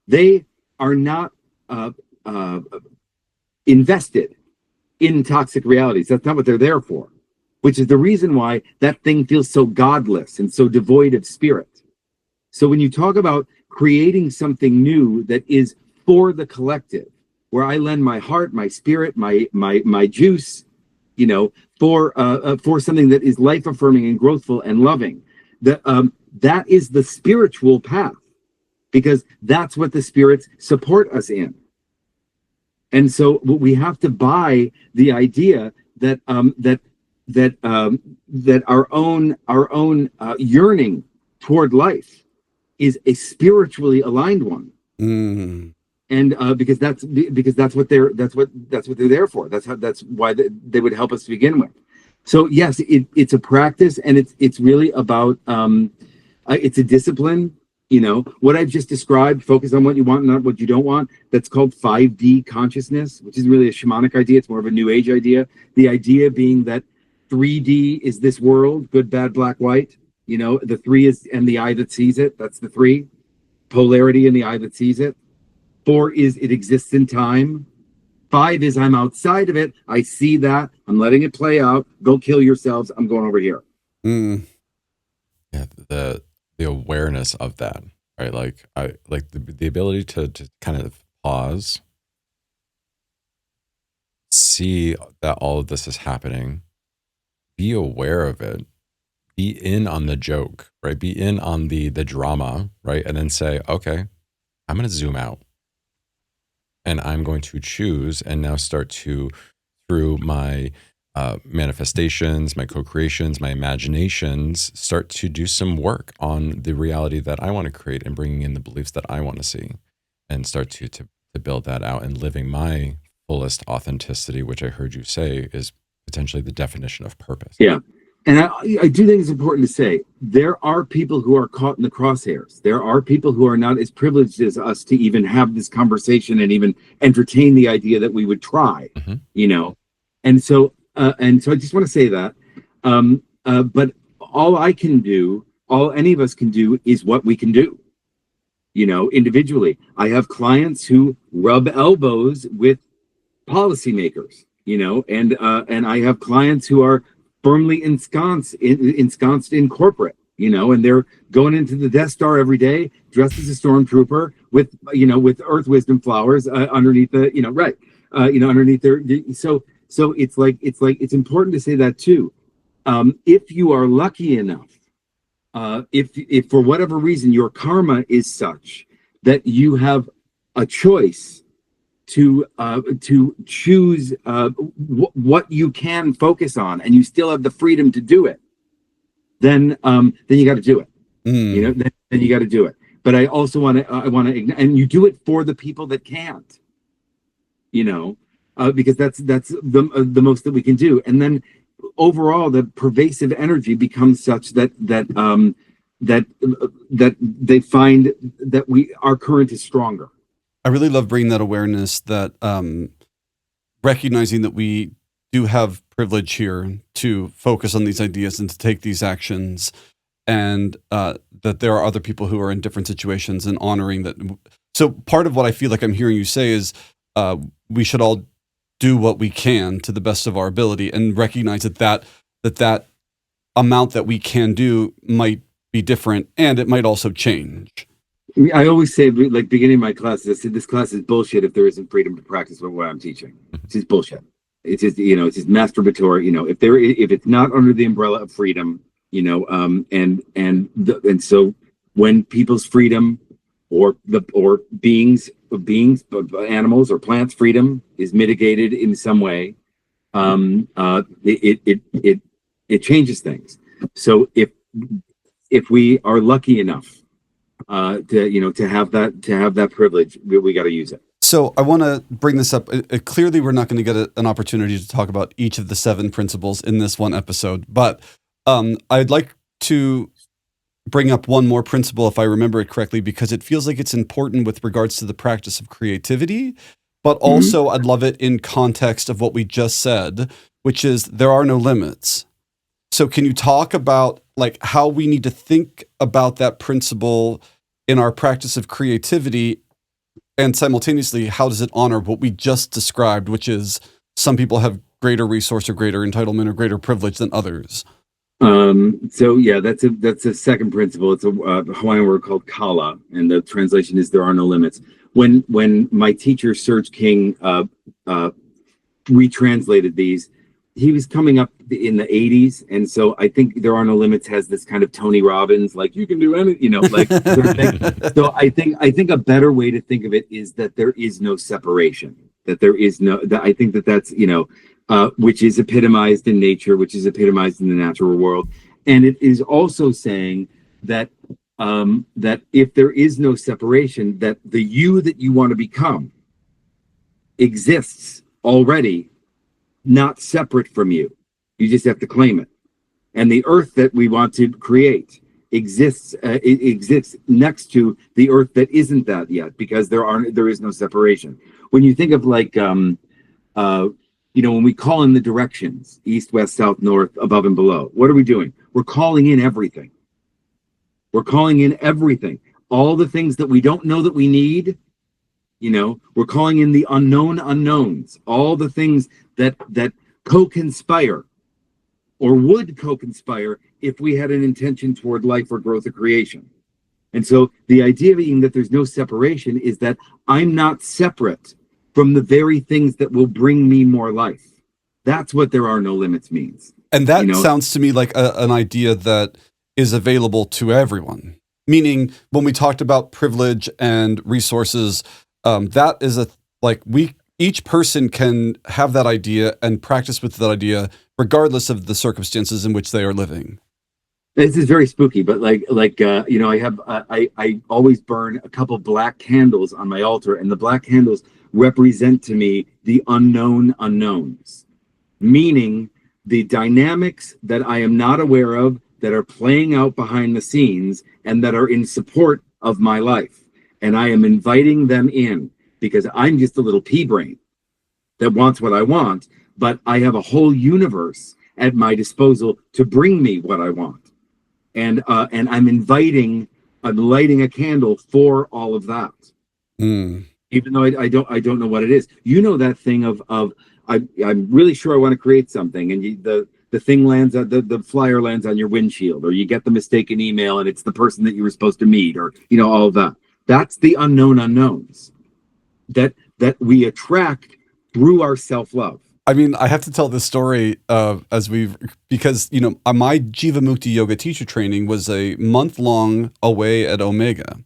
they are not invested in toxic realities. That's not what they're there for, which is the reason why that thing feels so godless and so devoid of spirit. So when you talk about creating something new that is for the collective, where I lend my heart, my spirit, my juice, for something that is life affirming and growthful and loving, that is the spiritual path, because that's what the spirits support us in. And so we have to buy the idea that our own yearning toward life is a spiritually aligned one. And because that's what they're there for. That's why they would help us to begin with. So yes, it's a practice, and it's really about it's a discipline. What I've just described, focus on what you want, not what you don't want. That's called 5D consciousness, which is really a shamanic idea. It's more of a new age idea. The idea being that 3D is this world, good, bad, black, white. The 3 is, and the eye that sees it. That's the 3. Polarity in the eye that sees it. 4 is it exists in time. 5 is I'm outside of it. I see that. I'm letting it play out. Go kill yourselves. I'm going over here. Yeah, the awareness of that, right? Like the ability to kind of pause, see that all of this is happening, be aware of it, be in on the joke, right? Be in on the drama, right? And then say, okay, I'm going to zoom out. And I'm going to choose and now start to, through my manifestations, my co-creations, my imaginations, start to do some work on the reality that I want to create and bringing in the beliefs that I want to see, and start to build that out and living my fullest authenticity, which I heard you say is potentially the definition of purpose. Yeah. And I do think it's important to say, there are people who are caught in the crosshairs. There are people who are not as privileged as us to even have this conversation and even entertain the idea that we would try, And so I just want to say that. But all I can do, all any of us can do, is what we can do, individually. I have clients who rub elbows with policymakers, and I have clients who are firmly ensconced in corporate, and they're going into the Death Star every day dressed as a stormtrooper with earth wisdom flowers underneath underneath their. So it's important to say that too. If you are lucky enough, if for whatever reason your karma is such that you have a choice to choose what you can focus on, and you still have the freedom to do it, then you got to do it. Then you got to do it. But I also want to, and you do it for the people that can't, because that's the most that we can do. And then overall, the pervasive energy becomes such that they find that our current is stronger. I really love bringing that awareness, that recognizing that we do have privilege here to focus on these ideas and to take these actions, and that there are other people who are in different situations, and honoring that. So part of what I feel like I'm hearing you say is we should all do what we can to the best of our ability, and recognize that amount that we can do might be different, and it might also change. I always say, like, beginning of my classes, I said, this class is bullshit if there isn't freedom to practice what I'm teaching. It's just bullshit. It's just, it's just masturbatory. If it's not under the umbrella of freedom, and so when people's freedom or beings, animals or plants' freedom is mitigated in some way, it changes things. So if we are lucky enough to have that privilege, we got to use it. So I want to bring this up. Clearly, we're not going to get an opportunity to talk about each of the 7 principles in this one episode, but I'd like to bring up one more principle, if I remember it correctly, because it feels like it's important with regards to the practice of creativity, but also I'd love it in context of what we just said, which is there are no limits. So can you talk about like how we need to think about that principle in our practice of creativity, And simultaneously, how does it honor what we just described, which is some people have greater resource or greater entitlement or greater privilege than others? So yeah, that's a second principle. It's a Hawaiian word called kala, and the translation is "there are no limits." When my teacher Serge King retranslated these, he was coming up in the 80s, and so I think "There Are No Limits" has this kind of Tony Robbins, like you can do anything, you know, like sort of thing. So I think a better way to think of it is that there is no separation. That there is no. That I think that's which is epitomized in nature, which is epitomized in the natural world, and it is also saying that that if there is no separation, that the you that you want to become exists already, not separate from you. You just have to claim it. And the earth that we want to create exists. It exists next to the earth that isn't that yet, because there is no separation. When you think of like when we call in the directions, east, west, south, north, above and below, what are we doing? We're calling in everything. We're calling in everything. All the things that we don't know that we need, we're calling in the unknown unknowns, all the things that co-conspire or would co-conspire if we had an intention toward life or growth or creation. And so the idea being that there's no separation is that I'm not separate from the very things that will bring me more life. That's what "there are no limits" means. And that sounds to me like an idea that is available to everyone. Meaning, when we talked about privilege and resources, that is each person can have that idea and practice with that idea, regardless of the circumstances in which they are living. This is very spooky, but I always burn a couple black candles on my altar, and the black candles represent to me the unknown unknowns, meaning the dynamics that I am not aware of, that are playing out behind the scenes and that are in support of my life. And I am inviting them in, because I'm just a little pea brain that wants what I want, but I have a whole universe at my disposal to bring me what I want. And I'm lighting a candle for all of that. Even though I don't know what it is. That thing of I'm really sure I want to create something, and the thing lands on the flyer lands on your windshield, or you get the mistaken email and it's the person that you were supposed to meet, or all of that. That's the unknown unknowns that we attract through our self-love. I mean, I have to tell this story because my Jivamukti yoga teacher training was a month-long away at Omega.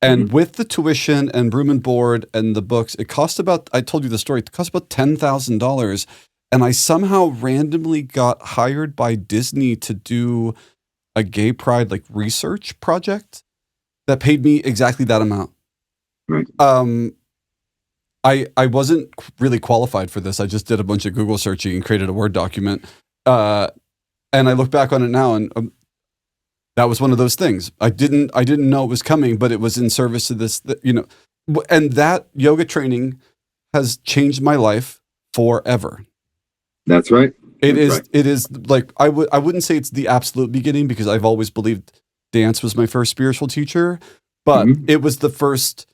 And with the tuition and room and board and the books, it cost about, I told you the story, it cost about $10,000. And I somehow randomly got hired by Disney to do a gay pride research project that paid me exactly that amount. Right. I wasn't really qualified for this. I just did a bunch of Google searching and created a Word document. And I look back on it now, and that was one of those things. I didn't know it was coming, but it was in service to this, and that yoga training has changed my life forever. That's right. It is I wouldn't say it's the absolute beginning, because I've always believed dance was my first spiritual teacher, but it was the first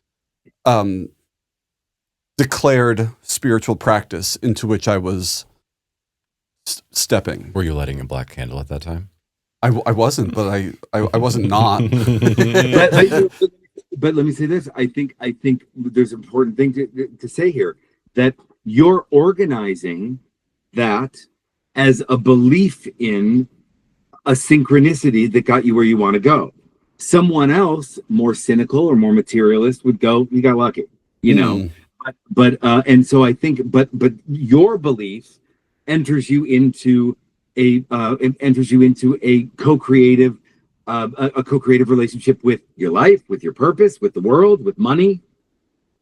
declared spiritual practice into which I was stepping. Were you lighting a black candle at that time? I wasn't, but I wasn't not. But let me say this. I think there's an important thing to say here, that you're organizing that as a belief in a synchronicity that got you where you want to go. Someone else, more cynical or more materialist, would go, "You got lucky," But and so I think, but your belief enters you into a co-creative relationship with your life, with your purpose, with the world, with money,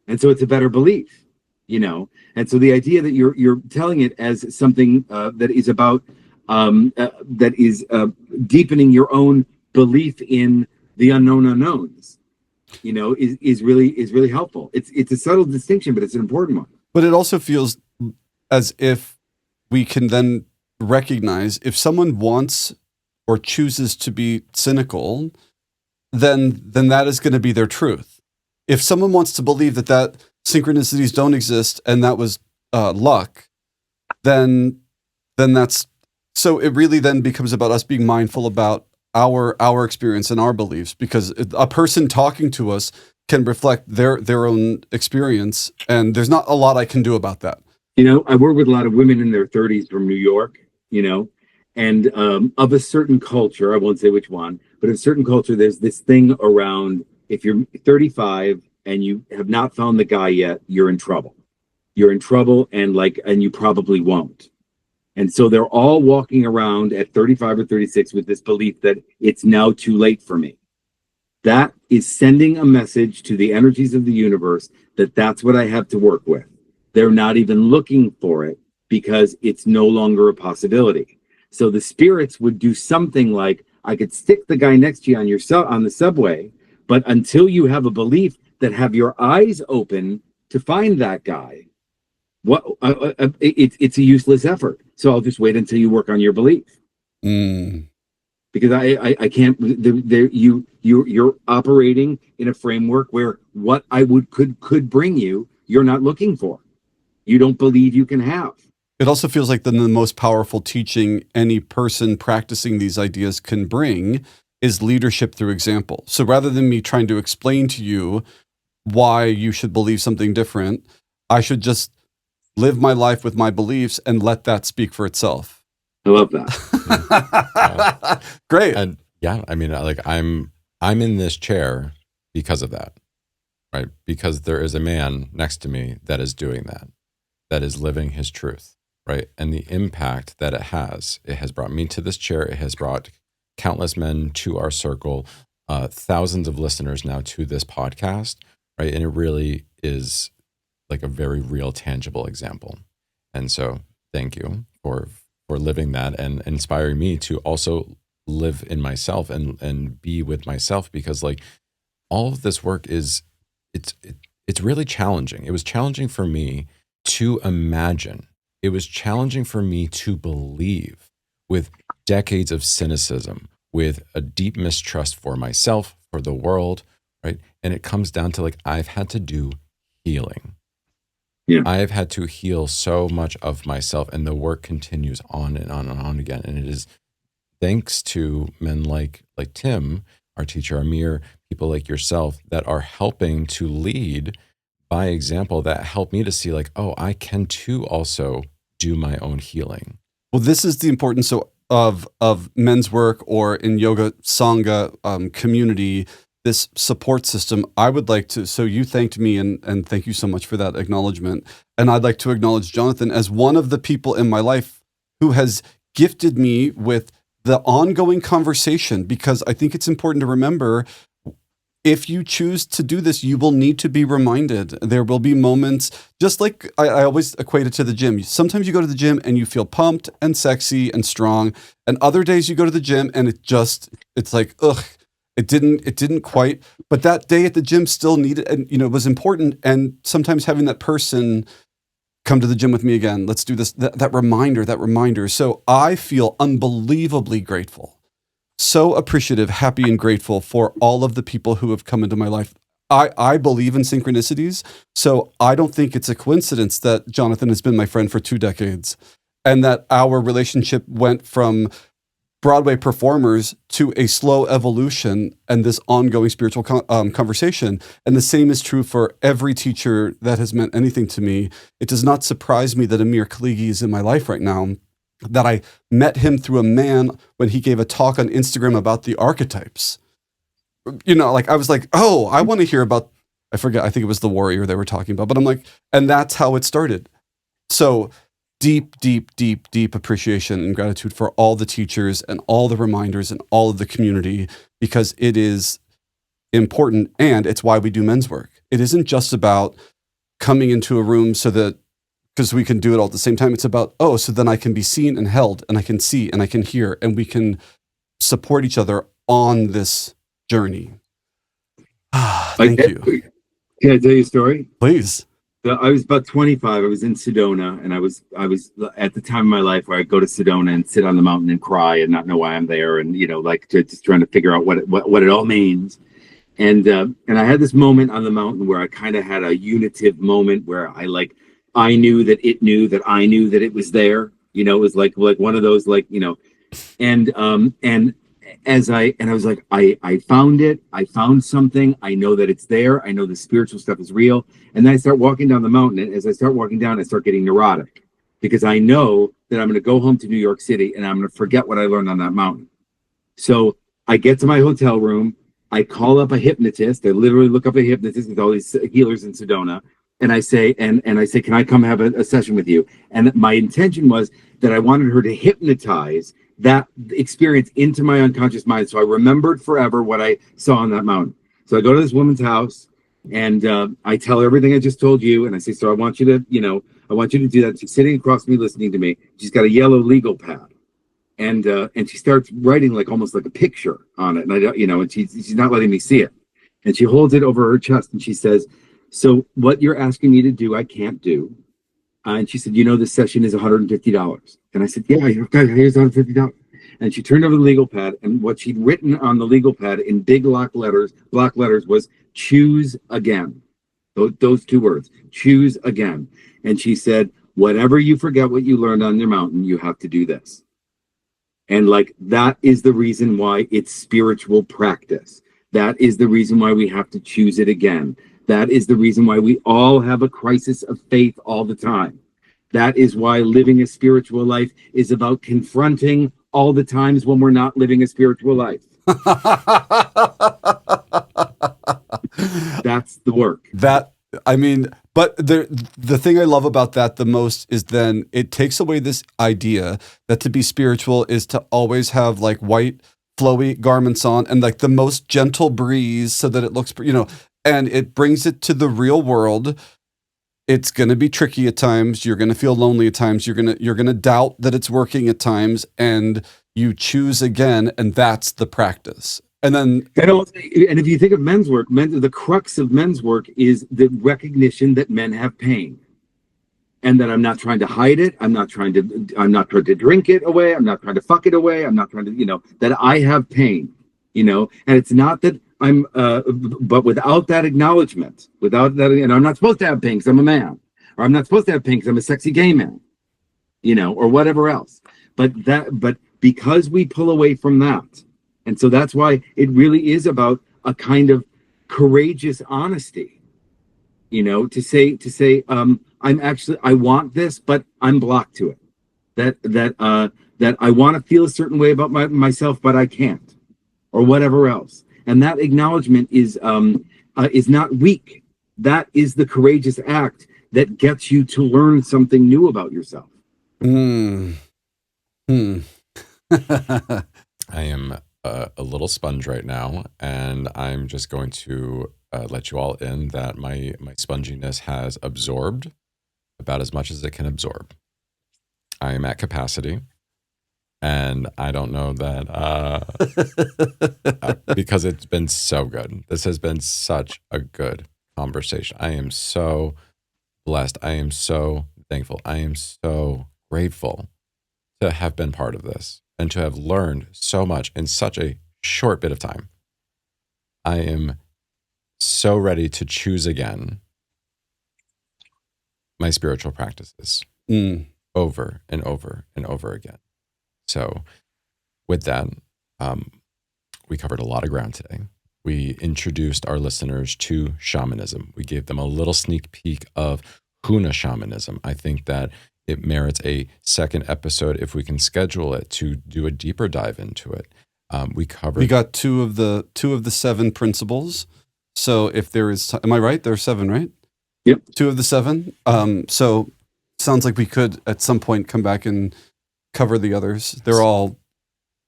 and so it's a better belief, And so the idea that you're telling it as something that is about deepening your own belief in the unknown unknowns, is really helpful. It's a subtle distinction, but it's an important one. But it also feels as if we can then recognize if someone wants or chooses to be cynical, then that is going to be their truth. If someone wants to believe that synchronicities don't exist and that was luck, then that's, so it really then becomes about us being mindful about our experience and our beliefs, because a person talking to us can reflect their own experience, and there's not a lot I can do about that. I work with a lot of women in their 30s from New York, and of a certain culture, I won't say which one, but of a certain culture, there's this thing around, if you're 35 and you have not found the guy yet, you're in trouble. You're in trouble, and you probably won't. And so they're all walking around at 35 or 36 with this belief that it's now too late for me. That is sending a message to the energies of the universe that that's what I have to work with. They're not even looking for it because it's no longer a possibility. So the spirits would do something like, I could stick the guy next to you on the subway, but until you have a belief that have your eyes open to find that guy, it's a useless effort. So I'll just wait until you work on your belief. Because I can't. You're operating in a framework where what I could bring you, you're not looking for. You don't believe you can have. It also feels like the most powerful teaching any person practicing these ideas can bring is leadership through example. So rather than me trying to explain to you why you should believe something different, I should just live my life with my beliefs and let that speak for itself. I love that. Great. And yeah, I mean, I'm in this chair because of that, right? Because there is a man next to me that is doing that is living his truth, right? And the impact that it has brought me to this chair. It has brought countless men to our circle, thousands of listeners now to this podcast, right? And it really is like a very real, tangible example. And so thank you for living that and inspiring me to also live in myself and be with myself, because like all of this work it's really challenging. It was challenging for me to imagine. It was challenging for me to believe, with decades of cynicism, with a deep mistrust for myself, for the world, right? And it comes down to like, I've had to do healing. Yeah. I've had to heal so much of myself, and the work continues on and on and on again. And it is thanks to men like Tim, our teacher, Amir, people like yourself that are helping to lead by example, that help me to see like, oh, I can too also do my own healing. Well, this is the importance of men's work, or in yoga sangha community, this support system. I would like to, so you thanked me, and thank you so much for that acknowledgement. And I'd like to acknowledge Jonathan as one of the people in my life who has gifted me with the ongoing conversation, because I think it's important to remember, if you choose to do this, you will need to be reminded. There will be moments, just like I always equate it to the gym. Sometimes you go to the gym and you feel pumped and sexy and strong, and other days you go to the gym and it's like, ugh, it didn't quite. But that day at the gym still needed, and it was important. And sometimes having that person come to the gym with me again, let's do this, that reminder. So I feel unbelievably grateful. So appreciative, happy, and grateful for all of the people who have come into my life. I believe in synchronicities, so I don't think it's a coincidence that Jonathan has been my friend for 2 decades, and that our relationship went from Broadway performers to a slow evolution and this ongoing spiritual conversation. And the same is true for every teacher that has meant anything to me. It does not surprise me that Amir Khaligi is in my life right now, that I met him through a man when he gave a talk on Instagram about the archetypes. I was like, oh, I want to hear about, I forget, I think it was the warrior they were talking about, but I'm like, and that's how it started. So deep appreciation and gratitude for all the teachers and all the reminders and all of the community, because it is important, and it's why we do men's work. It isn't just about coming into a room because we can do it all at the same time. It's about, so then I can be seen and held, and I can see and I can hear, and we can support each other on this journey. Thank you. Can I tell you a story? Please. So I was about 25. I was in Sedona, and I was at the time of my life where I'd go to Sedona and sit on the mountain and cry and not know why I'm there, and just trying to figure out what it all means. And I had this moment on the mountain where I kind of had a unitive moment where I knew that it knew that I knew that it was there. You know, it was like one of those, like, you know, and I was like, I found it. I found something. I know that it's there. I know the spiritual stuff is real. And then I start walking down the mountain. And as I start walking down, I start getting neurotic because I know that I'm going to go home to New York City and I'm going to forget what I learned on that mountain. So I get to my hotel room. I call up a hypnotist. I literally look up a hypnotist with all these healers in Sedona. And I say, and I say, can I come have a session with you? And my intention was that I wanted her to hypnotize that experience into my unconscious mind. So I remembered forever what I saw on that mountain. So I go to this woman's house and I tell her everything I just told you. And I say, so I want you to, I want you to do that. She's sitting across from me, listening to me. She's got a yellow legal pad. And she starts writing like almost like a picture on it. And I don't, and she's not letting me see it. And she holds it over her chest and she says, so what you're asking me to do, I can't do. And she said, this session is $150. And I said, yeah, here's $150. And she turned over the legal pad. And what she'd written on the legal pad in big block letters was choose again. Those two words, choose again. And she said, whatever you forget what you learned on your mountain, you have to do this. And like, that is the reason why it's spiritual practice. That is the reason why we have to choose it again. That is the reason why we all have a crisis of faith all the time. That is why living a spiritual life is about confronting all the times when we're not living a spiritual life. That's the work. But the thing I love about that the most is then it takes away this idea that to be spiritual is to always have like white flowy garments on and like the most gentle breeze so that it looks, and it brings it to the real world. It's going to be tricky at times. You're going to feel lonely at times. You're going to doubt that it's working at times, and you choose again, and that's the practice. And then, and if you think of men's work, the crux of men's work is the recognition that men have pain, and that I'm not trying to hide it. I'm not trying to drink it away. I'm not trying to fuck it away. I'm not trying to, that I have pain, and it's not that I'm, but without that acknowledgement, without that, I'm not supposed to have pain because I'm a man, or I'm not supposed to have pain because I'm a sexy gay man, or whatever else. But because we pull away from that. And so that's why it really is about a kind of courageous honesty, to say, I want this, but I'm blocked to it. That I want to feel a certain way about myself, but I can't, or whatever else. And that acknowledgement is not weak. That is the courageous act that gets you to learn something new about yourself. I am a little sponge right now, and I'm just going to let you all in that my sponginess has absorbed about as much as it can absorb. I am at capacity, and I don't know that because it's been so good. This has been such a good conversation. I am so blessed. I am so thankful. I am so grateful to have been part of this and to have learned so much in such a short bit of time. I am so ready to choose again my spiritual practices over and over and over again. So with that, we covered a lot of ground today. We introduced our listeners to shamanism. We gave them a little sneak peek of Huna shamanism. I think that it merits a second episode if we can schedule it to do a deeper dive into it. We got two of the 7 principles. So if there is, am I right? There are 7, right? Yep. 2 of the 7. So sounds like we could at some point come back and cover the others. They're all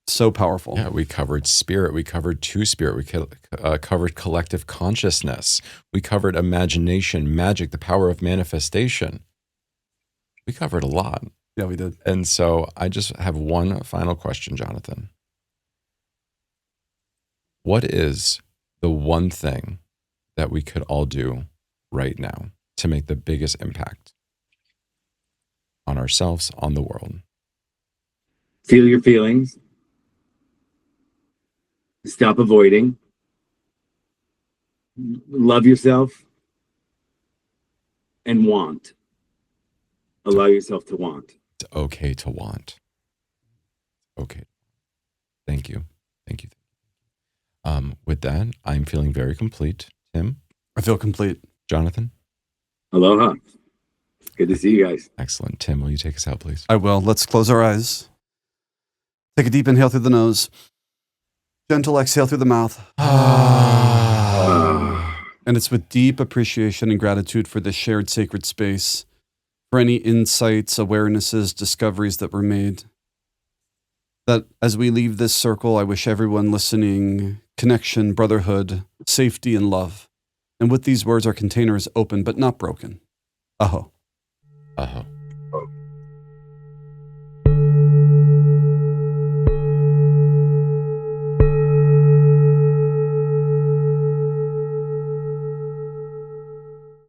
so powerful. Yeah, we covered spirit. We covered two-spirit. We covered collective consciousness. We covered imagination, magic, the power of manifestation. We covered a lot. Yeah, we did. And so I just have one final question, Jonathan. What is the one thing that we could all do right now to make the biggest impact on ourselves, on the world? Feel your feelings. Stop avoiding. love yourself and want. Allow yourself to want. It's okay to want. Okay. Thank you. Thank you. With that, I'm feeling very complete. Tim? I feel complete. Jonathan? Aloha. Good to see you guys. Excellent. Tim, will you take us out, please? I will. Let's close our eyes. Take a deep inhale through the nose. Gentle exhale through the mouth. And it's with deep appreciation and gratitude for this shared sacred space, for any insights, awarenesses, discoveries that were made. That as we leave this circle, I wish everyone listening connection, brotherhood, safety, and love. And with these words, our container is open but not broken. Aho. Aho.